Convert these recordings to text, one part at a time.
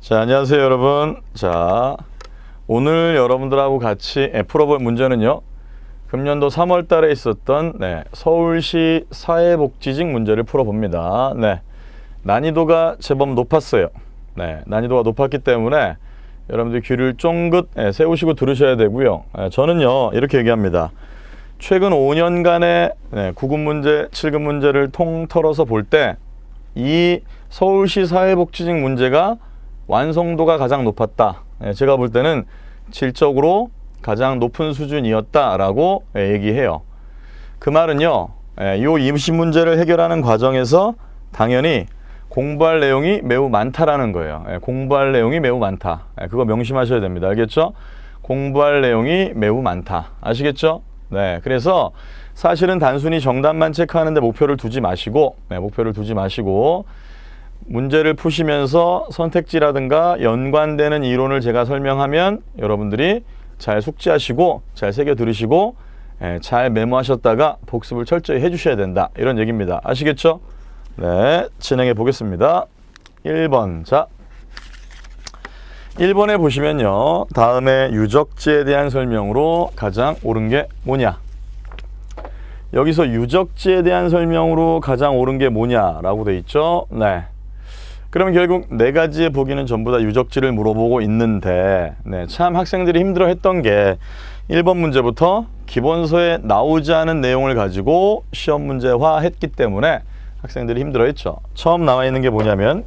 자, 안녕하세요 여러분. 자, 오늘 여러분들하고 같이 풀어볼 문제는요, 금년도 3월 달에 있었던 서울시 사회복지직 문제를 풀어봅니다. 난이도가 제법 높았어요. 난이도가 높았기 때문에 여러분들 귀를 쫑긋 세우시고 들으셔야 되고요. 저는요 이렇게 얘기합니다. 최근 5년간의 9급 문제, 7급 문제를 통틀어서 볼 때 이 서울시 사회복지직 문제가 완성도가 가장 높았다. 제가 볼 때는 질적으로 가장 높은 수준이었다라고 얘기해요. 그 말은요, 이 임시 문제를 해결하는 과정에서 당연히 공부할 내용이 매우 많다라는 거예요. 공부할 내용이 매우 많다. 그거 명심하셔야 됩니다. 알겠죠? 공부할 내용이 매우 많다. 아시겠죠? 그래서 사실은 단순히 정답만 체크하는데 목표를 두지 마시고, 문제를 푸시면서 선택지라든가 연관되는 이론을 제가 설명하면 여러분들이 잘 숙지하시고 잘 새겨 들으시고 잘 메모하셨다가 복습을 철저히 해주셔야 된다, 이런 얘기입니다. 아시겠죠? 진행해 보겠습니다. 1번. 자, 1번에 보시면요, 다음에 유적지에 대한 설명으로 가장 옳은 게 뭐냐, 여기서 유적지에 대한 설명으로 가장 옳은 게 뭐냐라고 돼 있죠. 그러면 결국 네 가지의 보기는 전부 다 유적지를 물어보고 있는데, 참 학생들이 힘들어 했던 게 1번 문제부터 기본서에 나오지 않은 내용을 가지고 시험 문제화 했기 때문에 학생들이 힘들어 했죠. 처음 나와 있는 게 뭐냐면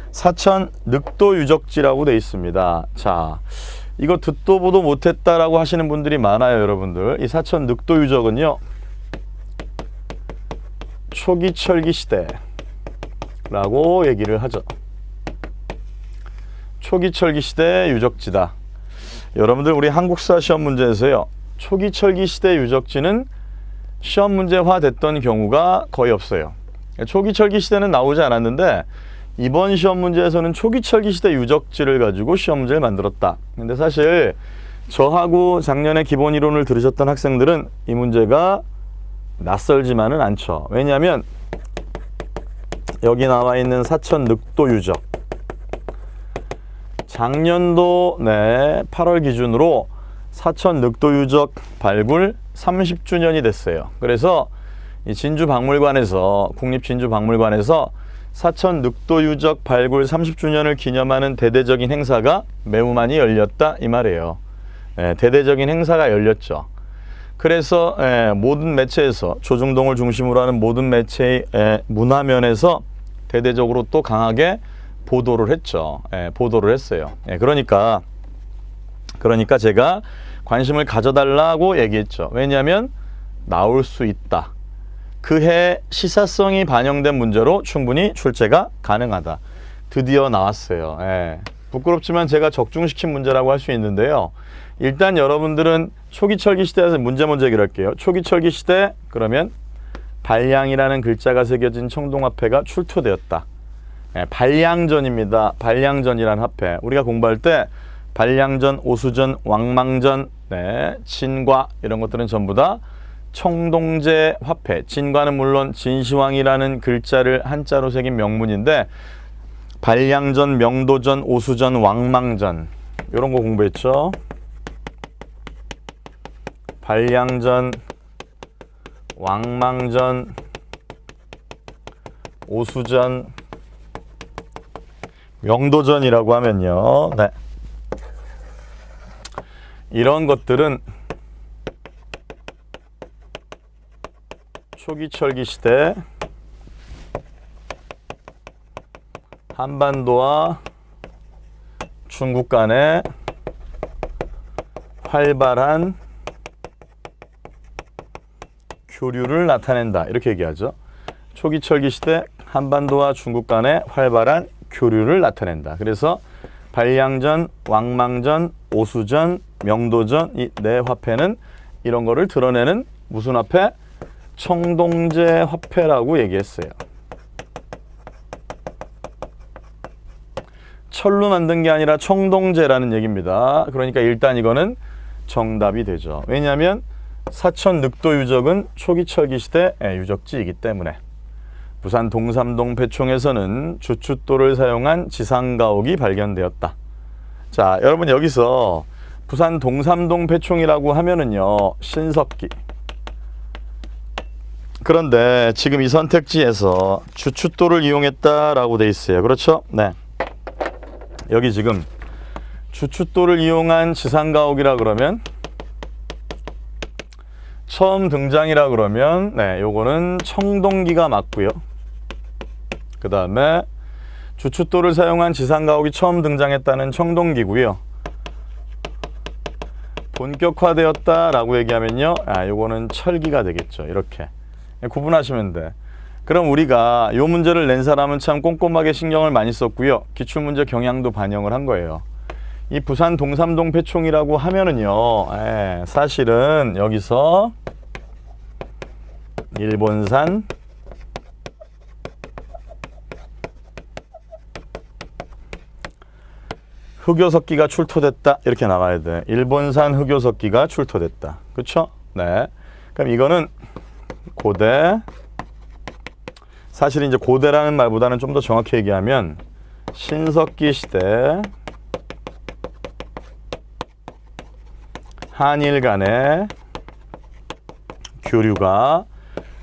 사천 늑도 유적지라고 돼 있습니다. 자, 이거 듣도 보도 못했다라고 하시는 분들이 많아요. 여러분들, 이 사천 늑도 유적은요, 초기 철기 시대 라고 얘기를 하죠. 초기 철기 시대 유적지다. 여러분들, 우리 한국사 시험 문제에서요, 초기 철기 시대 유적지는 시험 문제화 됐던 경우가 거의 없어요. 초기 철기 시대는 나오지 않았는데 이번 시험 문제에서는 초기 철기 시대 유적지를 가지고 시험 문제를 만들었다. 근데 사실 저하고 작년에 기본 이론을 들으셨던 학생들은 이 문제가 낯설지만은 않죠. 왜냐하면 여기 나와 있는 사천 늑도 유적, 작년도 8월 기준으로 사천 늑도 유적 발굴 30주년이 됐어요. 그래서 이 진주박물관에서, 국립진주박물관에서 사천 늑도 유적 발굴 30주년을 기념하는 대대적인 행사가 매우 많이 열렸다, 이 말이에요. 대대적인 행사가 열렸죠. 그래서 모든 매체에서, 조중동을 중심으로 하는 모든 매체의 문화면에서 대대적으로 또 강하게 보도를 했죠. 보도를 했어요. 그러니까 제가 관심을 가져달라고 얘기했죠. 왜냐하면 나올 수 있다. 그해 시사성이 반영된 문제로 충분히 출제가 가능하다. 드디어 나왔어요. 부끄럽지만 제가 적중시킨 문제라고 할 수 있는데요. 일단 여러분들은 초기 철기 시대에서 문제 먼저 해결할게요. 초기 철기 시대, 그러면 발량이라는 글자가 새겨진 청동화폐가 출토되었다. 발량전입니다. 발량전이라는 화폐. 우리가 공부할 때 발량전, 오수전, 왕망전, 진과, 이런 것들은 전부 다 청동제 화폐. 진과는 물론 진시황이라는 글자를 한자로 새긴 명문인데, 발량전, 명도전, 오수전, 왕망전, 이런 거 공부했죠. 발량전, 왕망전, 오수전, 명도전이라고 하면요, 이런 것들은 초기 철기 시대 한반도와 중국 간의 활발한 교류를 나타낸다, 이렇게 얘기하죠. 초기 철기 시대 한반도와 중국 간의 활발한 교류를 나타낸다. 그래서 발량전, 왕망전, 오수전, 명도전, 이 네 화폐는 이런 거를 드러내는 무슨 화폐? 청동제 화폐라고 얘기했어요. 철로 만든 게 아니라 청동제라는 얘기입니다. 그러니까 일단 이거는 정답이 되죠. 왜냐하면 사천 늑도 유적은 초기 철기 시대 유적지이기 때문에. 부산 동삼동 폐총에서는 주춧돌을 사용한 지상가옥이 발견되었다. 자, 여러분 여기서 부산 동삼동 폐총이라고 하면은요, 신석기. 그런데 지금 이 선택지에서 주춧돌을 이용했다라고 돼 있어요. 그렇죠? 네. 여기 지금 주춧돌을 이용한 지상가옥이라 그러면, 처음 등장이라 그러면, 네, 요거는 청동기가 맞고요. 그 다음에 주춧돌을 사용한 지상가옥이 처음 등장했다는 청동기고요. 본격화되었다라고 얘기하면요, 요거는 철기가 되겠죠. 이렇게 구분하시면 돼. 그럼 우리가 요 문제를 낸 사람은 참 꼼꼼하게 신경을 많이 썼고요. 기출문제 경향도 반영을 한 거예요. 이 부산 동삼동 폐총이라고 하면은요, 사실은 여기서 일본산 흑요석기가 출토됐다 이렇게 나가야 돼. 일본산 흑요석기가 출토됐다. 그렇죠? 네. 그럼 이거는 고대, 사실 이제 고대라는 말보다는 좀 더 정확히 얘기하면 신석기 시대 한일 간의 교류가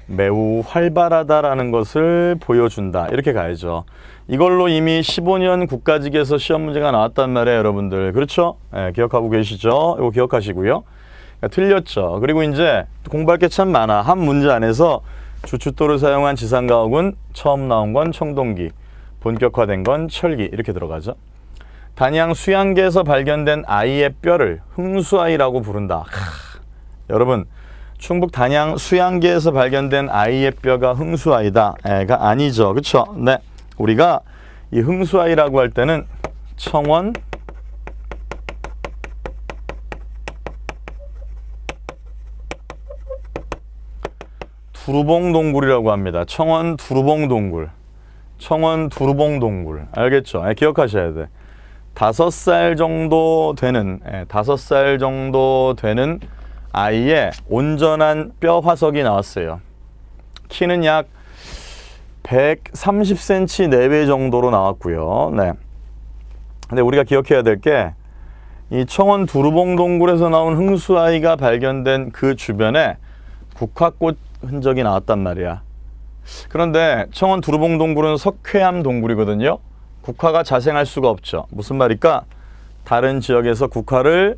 매우 활발하다라는 것을 보여준다. 이렇게 가야죠. 이걸로 이미 15년 국가직에서 시험 문제가 나왔단 말이에요, 여러분들. 그렇죠? 네, 기억하고 계시죠? 이거 기억하시고요. 틀렸죠. 그리고 이제 공부할 게 참 많아. 한 문제 안에서 주춧돌을 사용한 지상가옥은 처음 나온 건 청동기, 본격화된 건 철기 이렇게 들어가죠. 단양 수양계에서 발견된 아이의 뼈를 흥수아이라고 부른다. 여러분, 충북 단양 수양계에서 발견된 아이의 뼈가 흥수아이다가 아니죠. 그렇죠? 네. 우리가 이 흥수아이라고 할 때는 청원 두루봉동굴이라고 합니다. 청원 두루봉동굴. 청원 두루봉동굴. 알겠죠? 기억하셔야 돼. 5살 정도 되는, 5살 정도 되는 아이의 온전한 뼈 화석이 나왔어요. 키는 약 130cm 내외 정도로 나왔고요. 네. 근데 우리가 기억해야 될 게, 이 청원 두루봉동굴에서 나온 흥수아이가 발견된 그 주변에 국화꽃 흔적이 나왔단 말이야. 그런데 청원 두루봉동굴은 석회암 동굴이거든요. 국화가 자생할 수가 없죠. 무슨 말일까? 다른 지역에서 국화를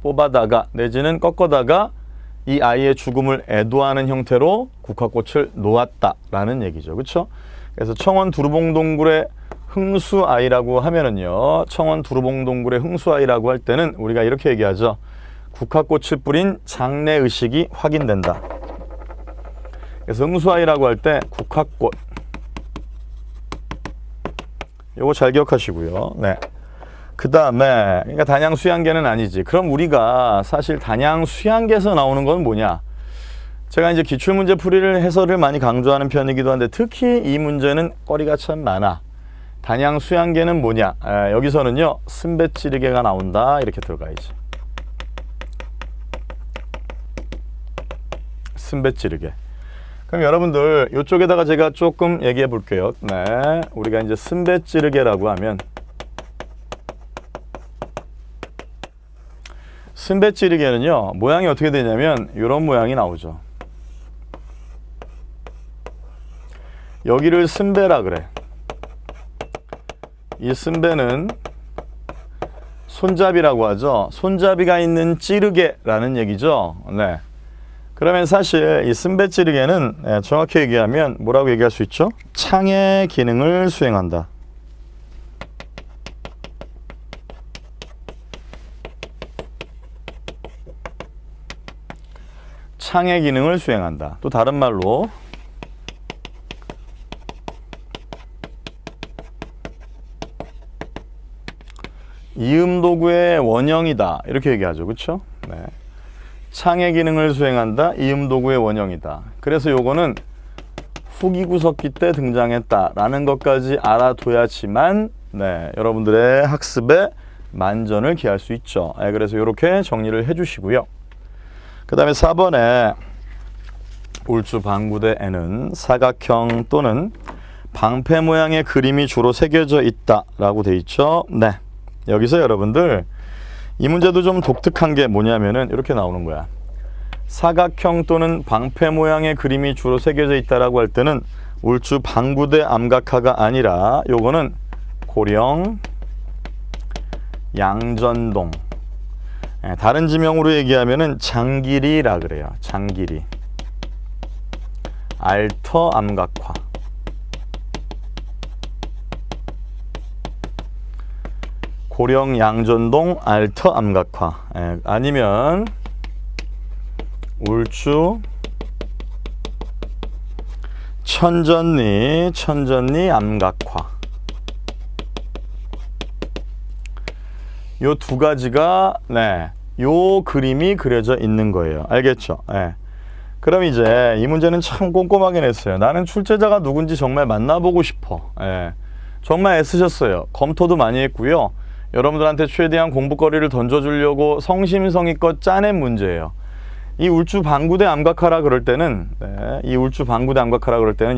뽑아다가 내지는 꺾어다가 이 아이의 죽음을 애도하는 형태로 국화꽃을 놓았다라는 얘기죠. 그렇죠? 그래서 청원 두루봉동굴의 흥수아이라고 하면은요, 청원 두루봉동굴의 흥수아이라고 할 때는 우리가 이렇게 얘기하죠. 국화꽃을 뿌린 장례의식이 확인된다. 그래서 흥수아이라고 할 때 국화꽃, 요거 잘 기억하시고요. 네. 그 다음에, 그러니까 단양 수양계는 아니지. 그럼 우리가 사실 단양 수양계에서 나오는 건 뭐냐? 제가 이제 기출문제 풀이를 해설을 많이 강조하는 편이기도 한데, 특히 이 문제는 거리가 참 많아. 단양 수양계는 뭐냐? 여기서는요, 순배찌르개가 나온다. 이렇게 들어가야지. 순배찌르개. 그럼 여러분들 이쪽에다가 제가 조금 얘기해 볼게요. 네, 우리가 이제 순배찌르개라고 하면, 순배찌르개는요, 모양이 어떻게 되냐면 이런 모양이 나오죠. 여기를 순배라 그래. 이 순배는 손잡이라고 하죠. 손잡이가 있는 찌르개라는 얘기죠. 네. 그러면 사실 이 순배찌르개는 정확히 얘기하면 뭐라고 얘기할 수 있죠? 창의 기능을 수행한다. 창의 기능을 수행한다. 또 다른 말로 이음도구의 원형이다. 이렇게 얘기하죠. 그렇죠? 네. 창의 기능을 수행한다. 이음도구의 원형이다. 그래서 요거는 후기구석기 때 등장했다라는 것까지 알아둬야지만, 네, 여러분들의 학습에 만전을 기할 수 있죠. 그래서 이렇게 정리를 해주시고요. 그 다음에 4번에 울주 방구대에는 사각형 또는 방패 모양의 그림이 주로 새겨져 있다라고 돼 있죠. 네. 여기서 여러분들 이 문제도 좀 독특한 게 뭐냐면은 이렇게 나오는 거야. 사각형 또는 방패 모양의 그림이 주로 새겨져 있다라고 할 때는 울주 방구대 암각화가 아니라 요거는 고령 양전동, 다른 지명으로 얘기하면은 장길이라 그래요. 장길이 알터 암각화. 고령 양전동 알터 암각화. 아니면 울주 천전리 암각화. 요 두 가지가 요 그림이 그려져 있는 거예요. 알겠죠? 그럼 이제 이 문제는 참 꼼꼼하게 냈어요. 나는 출제자가 누군지 정말 만나보고 싶어. 정말 애쓰셨어요. 검토도 많이 했고요. 여러분들한테 최대한 공부거리를 던져주려고 성심성의껏 짜낸 문제예요. 이 울주 방구대 암각화라 그럴 때는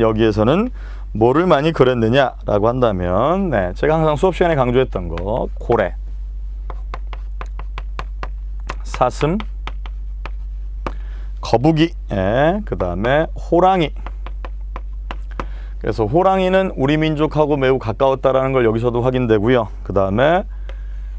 여기에서는 뭐를 많이 그렸느냐라고 한다면 제가 항상 수업 시간에 강조했던 거 고래, 사슴, 거북이, 그 다음에 호랑이. 그래서 호랑이는 우리 민족하고 매우 가까웠다라는 걸 여기서도 확인되고요. 그 다음에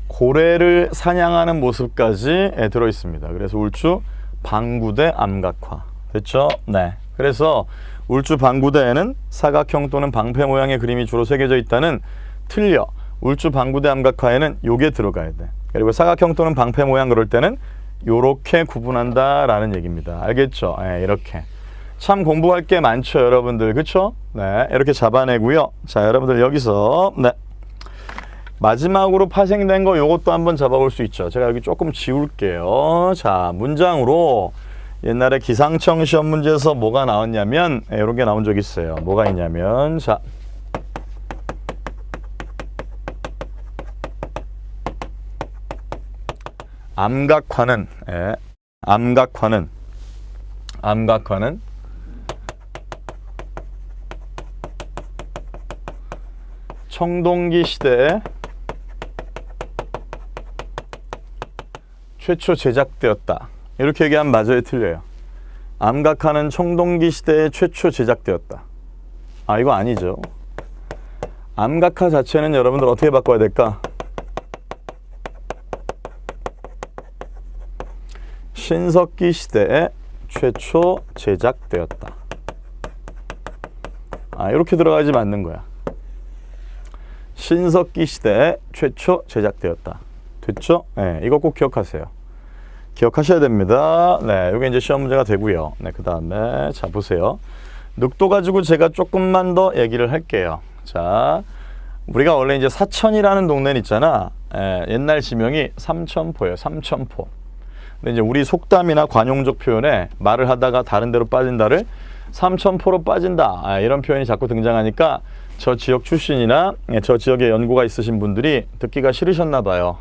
고래를 사냥하는 모습까지 들어 있습니다. 그래서 울주 방구대 암각화 됐죠? 네. 그래서 울주 방구대에는 사각형 또는 방패 모양의 그림이 주로 새겨져 있다는 틀려. 울주 방구대 암각화에는 요게 들어가야 돼. 그리고 사각형 또는 방패 모양 그럴 때는 요렇게 구분한다라는 얘기입니다. 알겠죠? 이렇게. 참 공부할 게 많죠, 여러분들. 그쵸? 네. 이렇게 잡아내고요. 자, 여러분들 여기서 마지막으로 파생된 거 요것도 한번 잡아볼 수 있죠. 제가 여기 조금 지울게요. 자, 문장으로 옛날에 기상청 시험 문제에서 뭐가 나왔냐면 이런 게 나온 적 있어요. 뭐가 있냐면 자, 암각화는 청동기 시대에 최초 제작되었다. 이렇게 얘기하면 맞아요, 틀려요? 암각화는 청동기 시대에 최초 제작되었다. 아, 이거 아니죠. 암각화 자체는 여러분들 어떻게 바꿔야 될까? 신석기 시대에 최초 제작되었다. 아, 이렇게 들어가야지 맞는 거야. 신석기 시대에 최초 제작되었다. 됐죠? 네, 이거 꼭 기억하세요. 기억하셔야 됩니다. 네, 이게 이제 시험 문제가 되고요. 네, 그 다음에 자 보세요. 늑도 가지고 제가 조금만 더 얘기를 할게요. 자, 우리가 원래 이제 사천이라는 동네는 있잖아. 옛날 지명이 삼천포예요. 삼천포. 근데 이제 우리 속담이나 관용적 표현에 말을 하다가 다른 데로 빠진다를 삼천포로 빠진다. 이런 표현이 자꾸 등장하니까 저 지역 출신이나 저 지역에 연고가 있으신 분들이 듣기가 싫으셨나 봐요.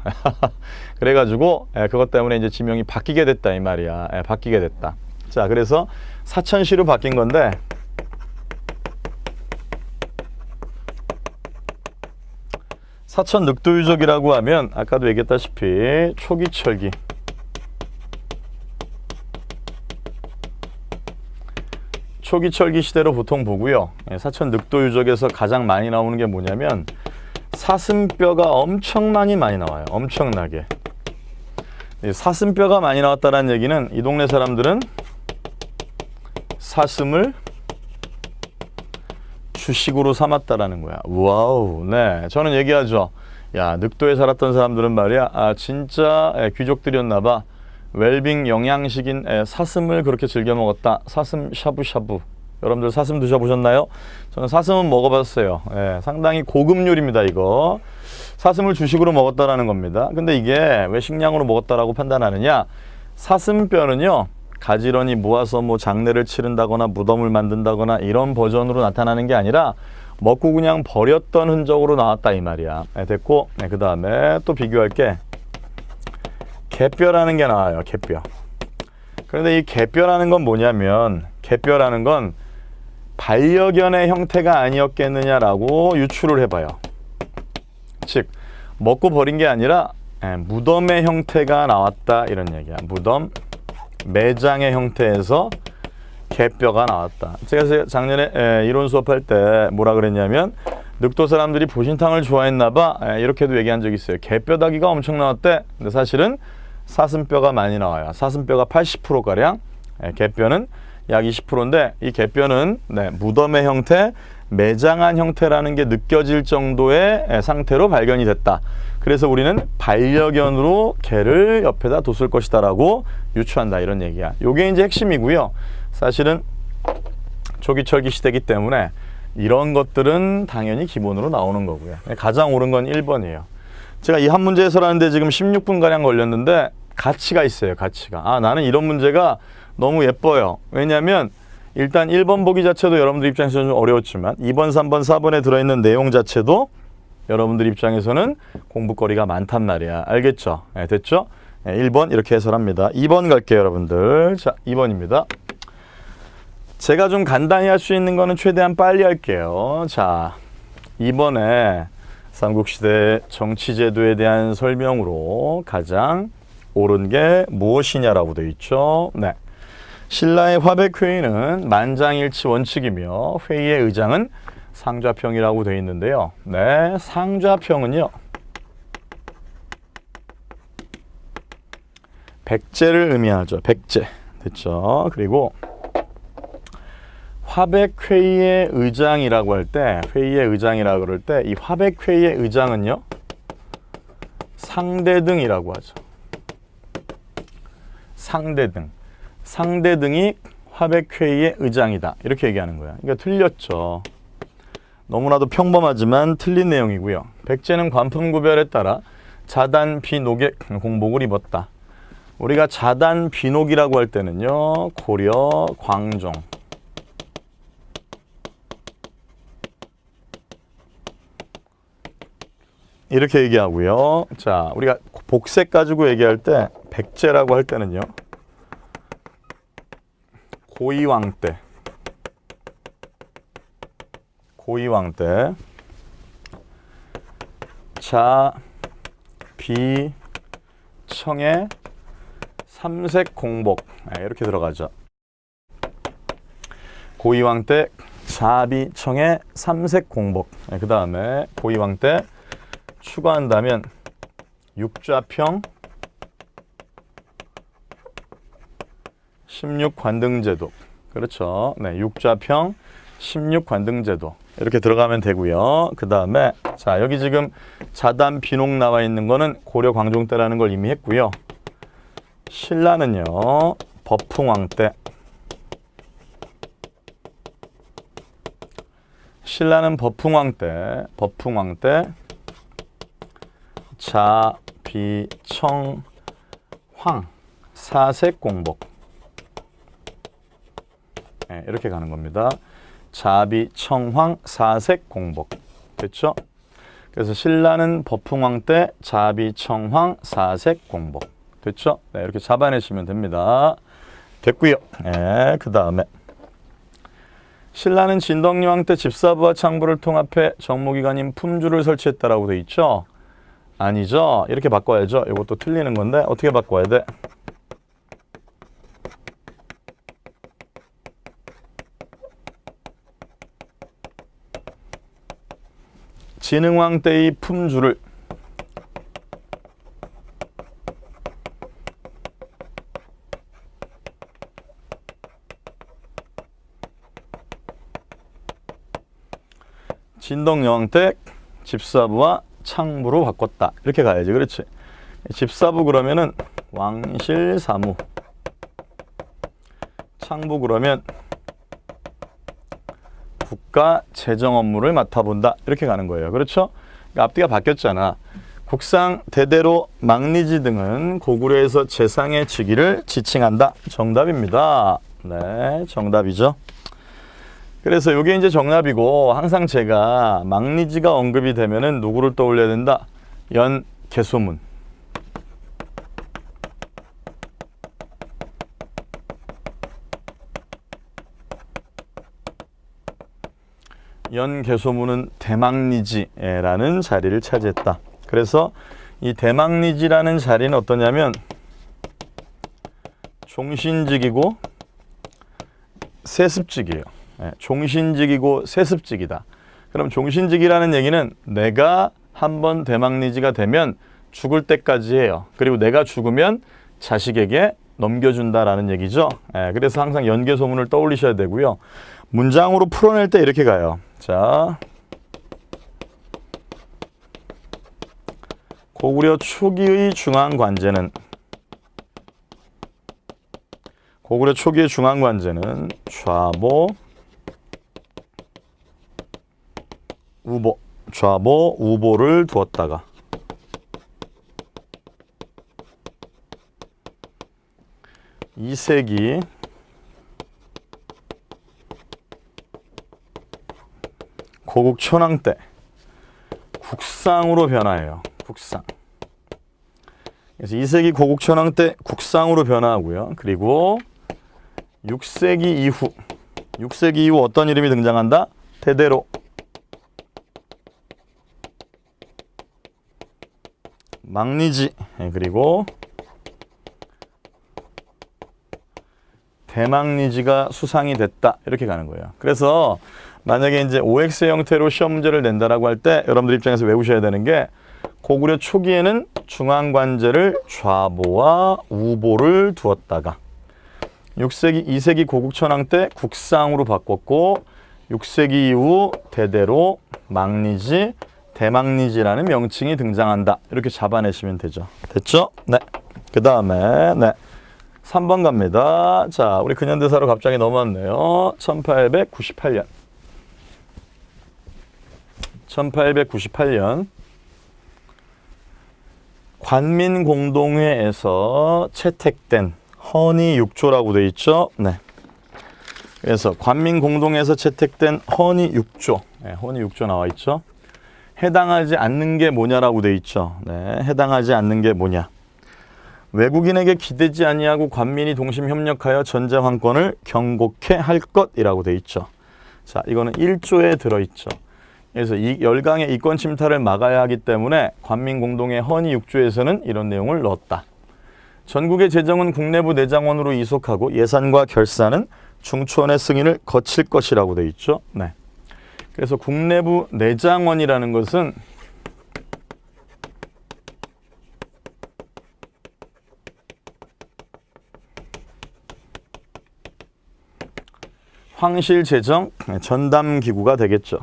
그래가지고 그것 때문에 이제 지명이 바뀌게 됐다 이 말이야. 바뀌게 됐다. 자, 그래서 사천시로 바뀐 건데 사천 늑도유적이라고 하면 아까도 얘기했다시피 초기철기 초기철기 시대로 보통 보고요. 사천 늑도유적에서 가장 많이 나오는 게 뭐냐면 사슴뼈가 엄청나게 많이 나와요. 엄청나게. 사슴뼈가 많이 나왔다는 얘기는 이 동네 사람들은 사슴을 주식으로 삼았다라는 거야. 와우. 네, 저는 얘기하죠. 야, 늑도에 살았던 사람들은 말이야. 아, 진짜 귀족들이었나 봐. 웰빙 영양식인 사슴을 그렇게 즐겨 먹었다. 사슴 샤브샤브. 여러분들 사슴 드셔보셨나요? 저는 사슴은 먹어봤어요. 상당히 고급 요리입니다, 이거. 사슴을 주식으로 먹었다라는 겁니다. 근데 이게 왜 식량으로 먹었다라고 판단하느냐? 사슴뼈는요, 가지런히 모아서 뭐 장례를 치른다거나 무덤을 만든다거나 이런 버전으로 나타나는 게 아니라 먹고 그냥 버렸던 흔적으로 나왔다 이 말이야. 됐고, 그 다음에 또 비교할 게 개뼈라는 게 나와요. 개뼈. 그런데 이 개뼈라는 건 뭐냐면 개뼈라는 건 반려견의 형태가 아니었겠느냐라고 유추를 해봐요. 즉 먹고 버린 게 아니라 무덤의 형태가 나왔다 이런 얘기야. 무덤, 매장의 형태에서 개뼈가 나왔다. 제가 작년에 이론 수업할 때 뭐라 그랬냐면 늑도 사람들이 보신탕을 좋아했나 봐 이렇게도 얘기한 적이 있어요. 개뼈다귀가 엄청 나왔대. 근데 사실은 사슴뼈가 많이 나와요. 사슴뼈가 80%가량, 개뼈는 약 20%인데 이 개뼈는 무덤의 형태, 매장한 형태라는 게 느껴질 정도의 상태로 발견이 됐다. 그래서 우리는 반려견으로 개를 옆에다 뒀을 것이다 라고 유추한다 이런 얘기야. 요게 이제 핵심이고요. 사실은 조기철기 시대이기 때문에 이런 것들은 당연히 기본으로 나오는 거고요. 가장 옳은 건 1번이에요. 제가 이 한 문제 해설하는데 지금 16분가량 걸렸는데 가치가 있어요. 가치가. 나는 이런 문제가 너무 예뻐요. 왜냐하면 일단 1번 보기 자체도 여러분들 입장에서 좀 어려웠지만 2번, 3번, 4번에 들어있는 내용 자체도 여러분들 입장에서는 공부거리가 많단 말이야. 알겠죠? 됐죠? 1번 이렇게 해설합니다. 2번 갈게요, 여러분들. 자, 2번입니다. 제가 좀 간단히 할 수 있는 거는 최대한 빨리 할게요. 자, 2번에 삼국시대 정치제도에 대한 설명으로 가장 옳은 게 무엇이냐라고 되어 있죠. 네. 신라의 화백회의는 만장일치 원칙이며 회의의 의장은 상좌평이라고 되어 있는데요. 네, 상좌평은요. 백제를 의미하죠. 백제. 됐죠. 그리고 화백회의의 의장이라고 할 때, 회의의 의장이라고 그럴 때 이 화백회의의 의장은요. 상대등이라고 하죠. 상대등. 상대등이 화백회의의 의장이다. 이렇게 얘기하는 거야. 그러니까 틀렸죠. 너무나도 평범하지만 틀린 내용이고요. 백제는 관품구별에 따라 자단, 비녹의 공복을 입었다. 우리가 자단, 비녹이라고 할 때는요. 고려, 광종. 이렇게 얘기하고요. 자, 우리가 복색 가지고 얘기할 때 백제라고 할 때는요. 고이왕 때. 고이왕 때. 자, 비, 청의 삼색 공복. 이렇게 들어가죠. 고이왕 때 자비, 청의 삼색 공복. 그 다음에 고이왕 때 추가한다면 육좌평, 16관등제도. 그렇죠. 네, 육좌평, 16관등제도. 이렇게 들어가면 되고요. 그 다음에 자, 여기 지금 자단, 비녹 나와 있는 거는 고려, 광종 때라는 걸 이미 했고요. 신라는요. 법흥왕 때. 신라는 법흥왕 때 자, 비, 청, 황, 사색 공복. 네, 이렇게 가는 겁니다. 자비, 청황, 사색 공복. 됐죠? 그래서 신라는 법흥왕 때 자비, 청황, 사색 공복. 됐죠? 네, 이렇게 잡아내시면 됩니다. 됐고요. 네, 그 다음에 신라는 진덕여왕 때 집사부와 창부를 통합해 정무기관인 품주를 설치했다라고 돼 있죠? 아니죠? 이렇게 바꿔야죠. 이것도 틀리는 건데 어떻게 바꿔야 돼? 진흥왕 때의 품주를 진덕여왕 때 집사부와 창부로 바꿨다. 이렇게 가야지. 그렇지. 집사부 그러면은 왕실사무. 창부 그러면 국가 재정 업무를 맡아본다. 이렇게 가는 거예요. 그렇죠? 그러니까 앞뒤가 바뀌었잖아. 국상 대대로 망리지 등은 고구려에서 재상의 직위를 지칭한다. 정답입니다. 네, 정답이죠. 그래서 이게 이제 정답이고, 항상 제가 망리지가 언급이 되면은 누구를 떠올려야 된다? 연개소문. 연개소문은 대망리지라는 자리를 차지했다. 그래서 이 대망리지라는 자리는 어떠냐면 종신직이고 세습직이에요. 종신직이고 세습직이다. 그럼 종신직이라는 얘기는 내가 한번 대망리지가 되면 죽을 때까지 해요. 그리고 내가 죽으면 자식에게 넘겨준다라는 얘기죠. 그래서 항상 연개소문을 떠올리셔야 되고요. 문장으로 풀어낼 때 이렇게 가요. 자, 고구려 초기의 중앙관제는 좌보, 우보를 두었다가 이세기 고국 천황 때 국상으로 변화해요. 국상. 그래서 2세기 고국 천황 때 국상으로 변화하고요. 그리고 6세기 이후 어떤 이름이 등장한다? 대대로. 망리지. 그리고 대망리지가 수상이 됐다. 이렇게 가는 거예요. 그래서 만약에 이제 OX 형태로 시험 문제를 낸다라고 할 때 여러분들 입장에서 외우셔야 되는 게 고구려 초기에는 중앙관제를 좌보와 우보를 두었다가 2세기 고국 천황 때 국상으로 바꿨고 6세기 이후 대대로 망리지, 대망리지라는 명칭이 등장한다. 이렇게 잡아내시면 되죠. 됐죠? 네. 그 다음에 3번 갑니다. 자, 우리 근현대사로 갑자기 넘어왔네요. 1898년 관민공동회에서 채택된 헌의6조라고 되어 있죠. 네. 그래서 관민공동회에서 채택된 헌의6조, 헌의6조 나와 있죠. 해당하지 않는 게 뭐냐라고 되어 있죠. 네, 해당하지 않는 게 뭐냐. 외국인에게 기대지 아니하고 관민이 동심 협력하여 전제 황권을 경곡해 할 것이라고 되어 있죠. 자, 이거는 1조에 들어있죠. 그래서 이 열강의 이권 침탈을 막아야 하기 때문에 관민공동회 헌의 6조에서는 이런 내용을 넣었다. 전국의 재정은 국내부 내장원으로 이속하고 예산과 결산은 중추원의 승인을 거칠 것이라고 되어 있죠. 네. 그래서 국내부 내장원이라는 것은 황실재정 전담기구가 되겠죠.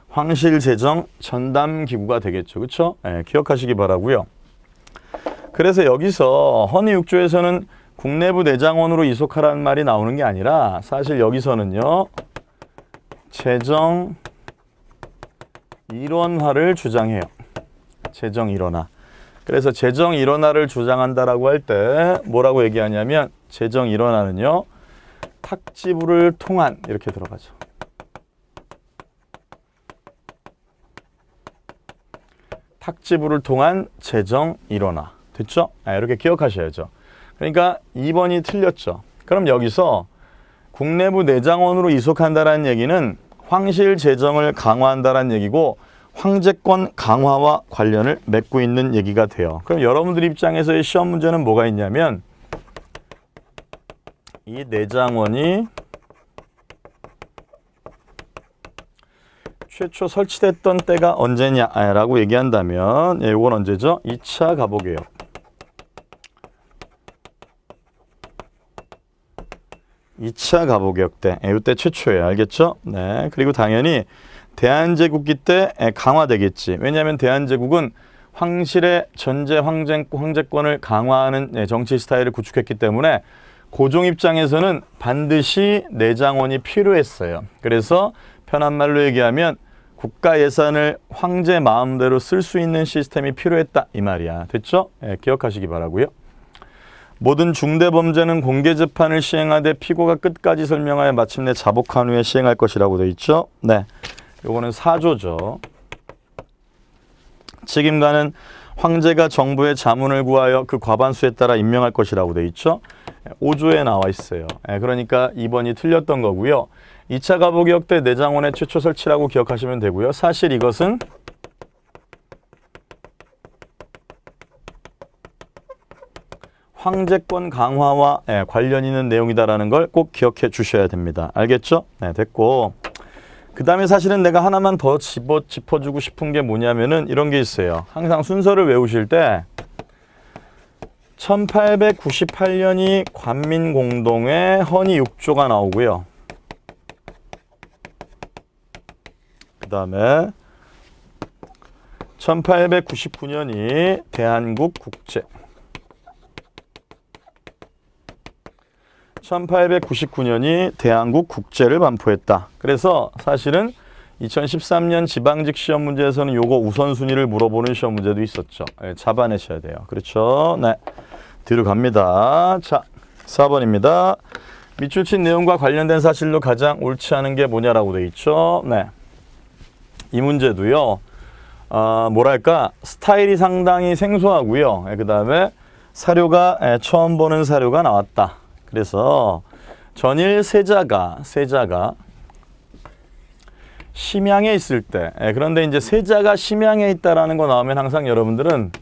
황실재정 전담기구가 되겠죠. 그렇죠? 기억하시기 바라고요. 그래서 여기서 헌의 6조에서는 국내부 내장원으로 이속하라는 말이 나오는 게 아니라 사실 여기서는요. 재정 일원화를 주장해요. 재정 일원화. 그래서 재정 일원화를 주장한다라고 할 때 뭐라고 얘기하냐면 재정 일원화는요. 탁지부를 통한 이렇게 들어가죠. 탁지부를 통한 재정 일원화. 됐죠? 이렇게 기억하셔야죠. 그러니까 2번이 틀렸죠. 그럼 여기서 국내부 내장원으로 이속한다라는 얘기는 황실 재정을 강화한다라는 얘기고 황제권 강화와 관련을 맺고 있는 얘기가 돼요. 그럼 여러분들 입장에서의 시험 문제는 뭐가 있냐면 이 내장원이 최초 설치됐던 때가 언제냐라고 얘기한다면 이건 언제죠? 2차 갑오개혁. 2차 갑오개혁 때, 이때 최초예요. 알겠죠? 네. 그리고 당연히 대한제국기 때 강화되겠지. 왜냐하면 대한제국은 황실의 전제 황제권을 강화하는 정치 스타일을 구축했기 때문에 고종 입장에서는 반드시 내장원이 필요했어요. 그래서 편한 말로 얘기하면 국가 예산을 황제 마음대로 쓸 수 있는 시스템이 필요했다 이 말이야. 됐죠? 기억하시기 바라고요. 모든 중대범죄는 공개재판을 시행하되 피고가 끝까지 설명하여 마침내 자복한 후에 시행할 것이라고 되어 있죠. 네, 요거는 4조죠. 책임가는 황제가 정부의 자문을 구하여 그 과반수에 따라 임명할 것이라고 되어 있죠. 5조에 나와 있어요. 그러니까 2번이 틀렸던 거고요. 2차 가보기역 때 내장원의 최초 설치라고 기억하시면 되고요. 사실 이것은 황제권 강화와 관련 있는 내용이다라는 걸 꼭 기억해 주셔야 됩니다. 알겠죠? 네, 됐고. 그 다음에 사실은 내가 하나만 더 짚어주고 싶은 게 뭐냐면은 이런 게 있어요. 항상 순서를 외우실 때 1898년이 관민공동의 헌의 6조가 나오고요. 그 다음에 1899년이 대한국 국제 1899년이 대한국 국제를 반포했다. 그래서 사실은 2013년 지방직 시험 문제에서는 요거 우선순위를 물어보는 시험 문제도 있었죠. 잡아내셔야 돼요. 그렇죠? 네. 뒤로 갑니다. 자, 4번입니다. 밑줄 친 내용과 관련된 사실로 가장 옳지 않은 게 뭐냐라고 돼 있죠. 네. 이 문제도요. 뭐랄까 스타일이 상당히 생소하고요. 그 다음에 사료가 처음 보는 사료가 나왔다. 그래서 전일 세자가 심양에 있을 때, 그런데 이제 세자가 심양에 있다라는 거 나오면 항상 여러분들은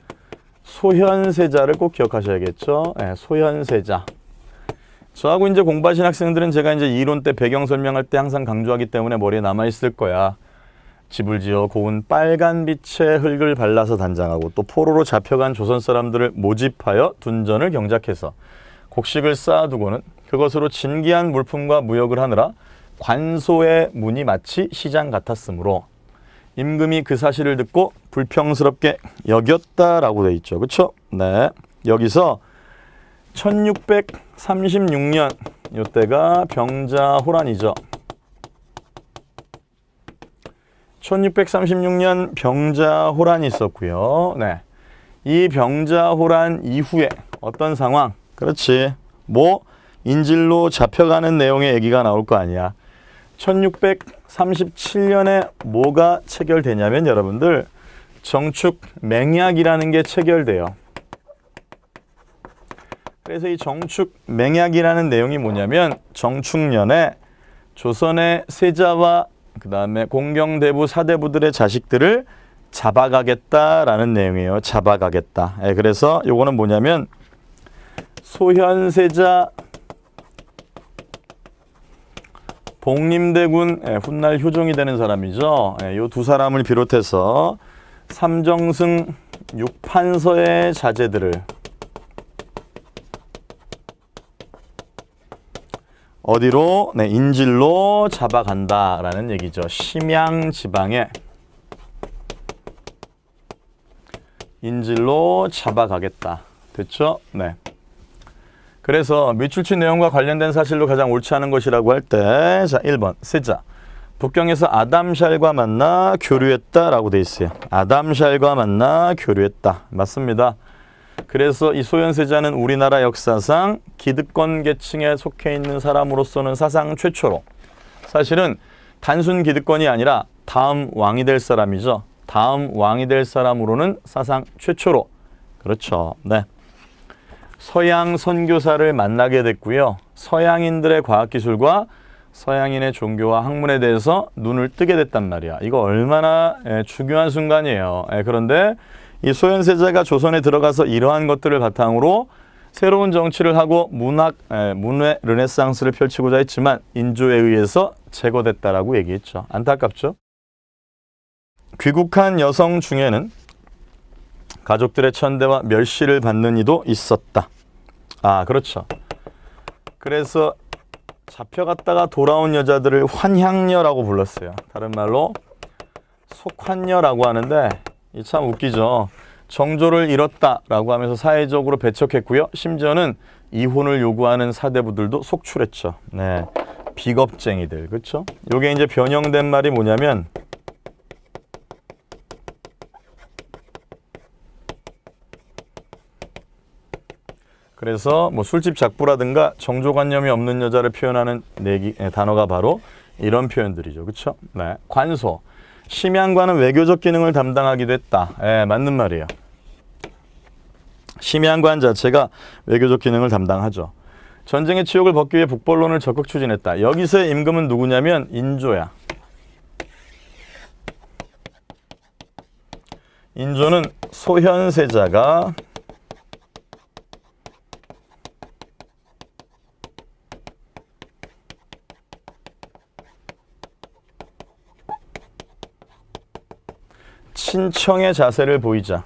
소현세자를 꼭 기억하셔야겠죠. 소현세자. 저하고 이제 공부하신 학생들은 제가 이제 이론 때 배경 설명할 때 항상 강조하기 때문에 머리에 남아 있을 거야. 집을 지어 고운 빨간 빛의 흙을 발라서 단장하고 또 포로로 잡혀간 조선 사람들을 모집하여 둔전을 경작해서 곡식을 쌓아두고는 그것으로 진기한 물품과 무역을 하느라 관소의 문이 마치 시장 같았으므로 임금이 그 사실을 듣고 불평스럽게 여겼다라고 돼 있죠. 그렇죠? 네. 여기서 1636년 이때가 병자호란이죠. 1636년 병자호란이 있었고요. 네. 이 병자호란 이후에 어떤 상황? 그렇지. 뭐 인질로 잡혀가는 내용의 얘기가 나올 거 아니야. 1637년에 뭐가 체결되냐면 여러분들 정축맹약이라는 게 체결돼요. 그래서 이 정축맹약이라는 내용이 뭐냐면 정축년에 조선의 세자와 그 다음에 공경대부 사대부들의 자식들을 잡아가겠다라는 내용이에요. 잡아가겠다. 그래서 요거는 뭐냐면 소현세자 복림대군 훗날 효종이 되는 사람이죠. 요 두 사람을 비롯해서 삼정승 6판서의 자제들을 어디로? 네, 인질로 잡아간다라는 얘기죠. 심양 지방에 인질로 잡아가겠다. 됐죠? 네. 그래서 밑줄친 내용과 관련된 사실로 가장 옳지 않은 것이라고 할 때, 자, 1번 세자. 북경에서 아담샬과 만나 교류했다라고 돼 있어요. 아담샬과 만나 교류했다. 맞습니다. 그래서 이 소현세자는 우리나라 역사상 기득권 계층에 속해 있는 사람으로서는 사상 최초로 사실은 단순 기득권이 아니라 다음 왕이 될 사람이죠. 다음 왕이 될 사람으로는 사상 최초로. 그렇죠. 네. 서양 선교사를 만나게 됐고요. 서양인들의 과학기술과 서양인의 종교와 학문에 대해서 눈을 뜨게 됐단 말이야. 이거 얼마나 중요한 순간이에요. 그런데 이 소현세자가 조선에 들어가서 이러한 것들을 바탕으로 새로운 정치를 하고 문외 르네상스를 펼치고자 했지만 인조에 의해서 제거됐다라고 얘기했죠. 안타깝죠? 귀국한 여성 중에는 가족들의 천대와 멸시를 받는 이도 있었다. 아, 그렇죠. 그래서 잡혀갔다가 돌아온 여자들을 환향녀라고 불렀어요. 다른 말로 속환녀라고 하는데 이 참 웃기죠. 정조를 잃었다라고 하면서 사회적으로 배척했고요. 심지어는 이혼을 요구하는 사대부들도 속출했죠. 네, 비겁쟁이들. 그렇죠? 요게 이제 변형된 말이 뭐냐면 그래서 뭐 술집 작부라든가 정조관념이 없는 여자를 표현하는 단어가 바로 이런 표현들이죠. 그렇죠? 네, 관소. 심양관은 외교적 기능을 담당하기도 했다. 맞는 말이에요. 심양관 자체가 외교적 기능을 담당하죠. 전쟁의 치욕을 벗기 위해 북벌론을 적극 추진했다. 여기서의 임금은 누구냐면 인조야. 인조는 소현세자가 친청의 자세를 보이자.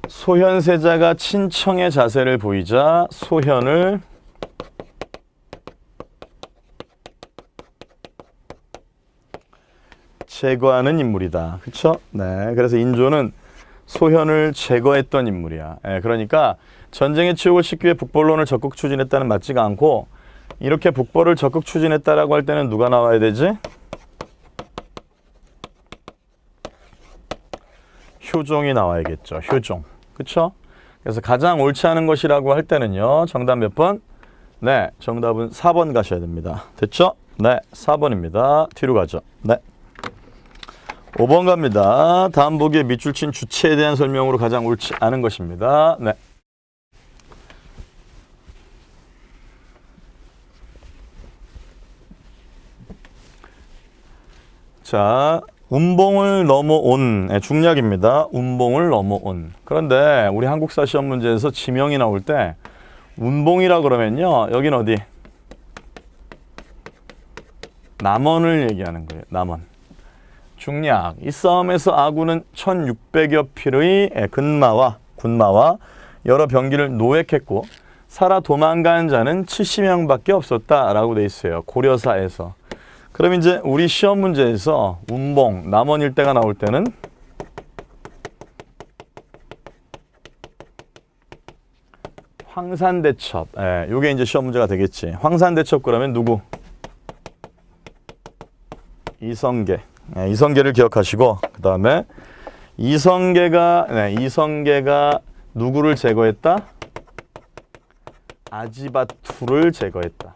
소현세자가 친청의 자세를 보이자 소현을 제거하는 인물이다. 그렇죠? 네. 그래서 인조는 소현을 제거했던 인물이야. 네, 그러니까 전쟁의 치욕을 씻기 위해 북벌론을 적극 추진했다는 맞지가 않고 이렇게 북벌을 적극 추진했다라고 할 때는 누가 나와야 되지? 효종이 나와야겠죠. 효종. 그렇죠? 그래서 가장 옳지 않은 것이라고 할 때는요. 정답 몇 번? 네. 정답은 4번 가셔야 됩니다. 됐죠? 네. 4번입니다. 뒤로 가죠. 네. 5번 갑니다. 다음 보기에 밑줄 친 주체에 대한 설명으로 가장 옳지 않은 것입니다. 네. 자, 운봉을 넘어온 중략입니다. 운봉을 넘어온. 그런데 우리 한국사 시험 문제에서 지명이 나올 때 운봉이라 그러면요. 여긴 어디? 남원을 얘기하는 거예요. 남원. 중략. 이 싸움에서 아군은 1600여 필의 군마와 여러 병기를 노획했고 살아 도망간 자는 70명밖에 없었다라고 돼 있어요. 고려사에서. 그럼 이제 우리 시험 문제에서 운봉, 남원 일대가 나올 때는 황산대첩. 요게 이제 시험 문제가 되겠지. 황산대첩 그러면 누구? 이성계. 이성계를 기억하시고 그 다음에 이성계가 누구를 제거했다? 아지바투를 제거했다.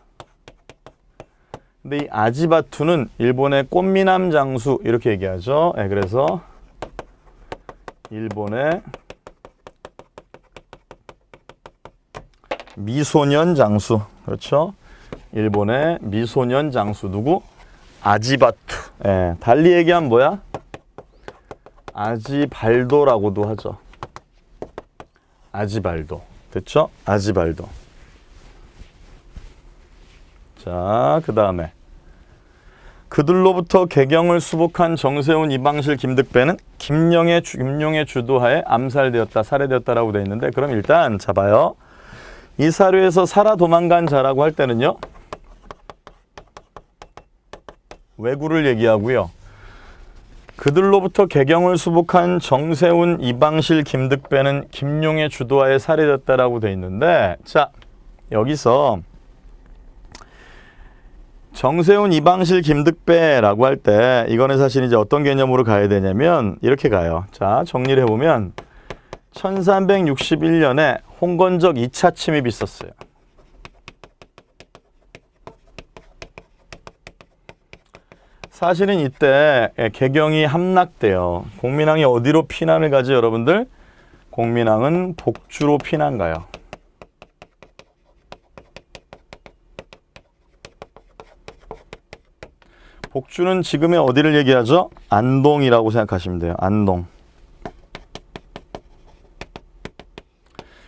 근데 이 아지바투는 일본의 꽃미남 장수 이렇게 얘기하죠. 그래서 일본의 미소년 장수. 그렇죠? 일본의 미소년 장수 누구? 아지바투. 달리 얘기하면 뭐야? 아지발도라고도 하죠. 아지발도. 됐죠? 아지발도. 자, 그 다음에 그들로부터 개경을 수복한 정세훈, 이방실, 김득배는 김용의 주도하에 암살되었다, 살해되었다라고 되어 있는데 그럼 일단 잡아요. 이 사료에서 살아 도망간 자라고 할 때는요. 왜구를 얘기하고요. 그들로부터 개경을 수복한 정세훈, 이방실, 김득배는 김용의 주도하에 살해되었다라고 되어 있는데 자, 여기서 정세훈, 이방실, 김득배라고 할 때 이거는 사실 이제 어떤 개념으로 가야 되냐면 이렇게 가요. 자, 정리를 해보면 1361년에 홍건적 2차 침입이 있었어요. 사실은 이때 개경이 함락돼요. 공민왕이 어디로 피난을 가죠, 여러분들? 공민왕은 복주로 피난 가요. 복주는 지금의 어디를 얘기하죠? 안동이라고 생각하시면 돼요. 안동.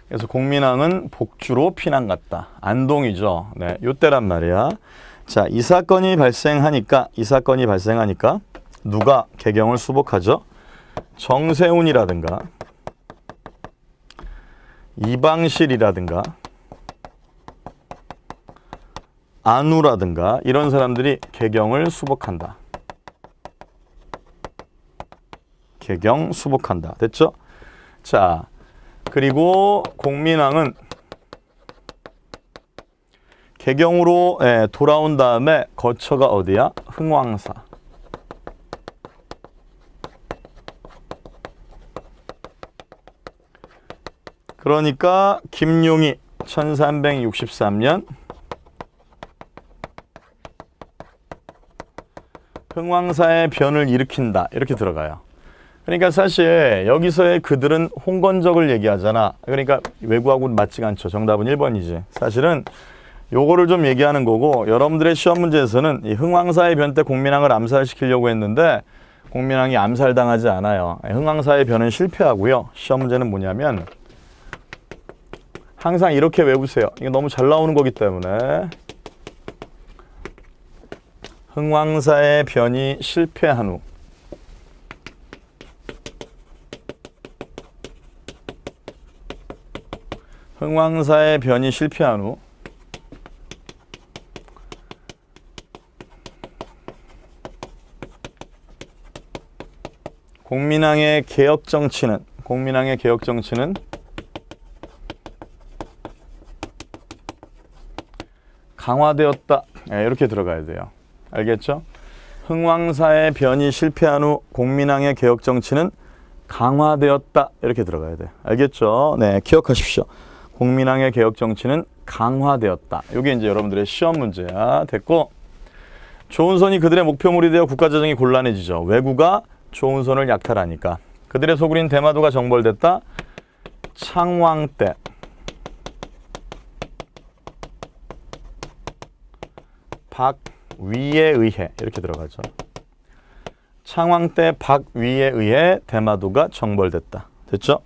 그래서 공민왕은 복주로 피난 갔다. 안동이죠. 네, 요때란 말이야. 자, 이 사건이 발생하니까 누가 개경을 수복하죠? 정세훈이라든가 이방실이라든가 안우라든가 이런 사람들이 개경을 수복한다. 개경 수복한다. 됐죠? 자, 그리고 공민왕은 개경으로 돌아온 다음에 거처가 어디야? 흥왕사. 그러니까 김용이 1363년 흥왕사의 변을 일으킨다. 이렇게 들어가요. 그러니까 사실 여기서의 그들은 홍건적을 얘기하잖아. 그러니까 외국하고는 맞지가 않죠. 정답은 1번이지. 사실은 요거를 좀 얘기하는 거고, 여러분들의 시험 문제에서는 이 흥왕사의 변 때 공민왕을 암살시키려고 했는데 공민왕이 암살당하지 않아요. 흥왕사의 변은 실패하고요. 시험 문제는 뭐냐면 항상 이렇게 외우세요. 이게 너무 잘 나오는 거기 때문에 흥왕사의 변이 실패한 후 흥왕사의 변이 실패한 후 공민왕의 개혁 정치는 강화되었다. 네, 이렇게 들어가야 돼요. 알겠죠? 흥왕사의 변이 실패한 후 공민왕의 개혁 정치는 강화되었다. 이렇게 들어가야 돼요. 알겠죠? 네, 기억하십시오. 공민왕의 개혁 정치는 강화되었다. 이게 이제 여러분들의 시험 문제야. 됐고, 조은선이 그들의 목표물이 되어 국가재정이 곤란해지죠. 왜구가 조은선을 약탈하니까. 그들의 소굴인 대마도가 정벌됐다. 창왕 때 박위에 의해 이렇게 들어가죠. 창왕 때 박위에 의해 대마도가 정벌됐다. 됐죠?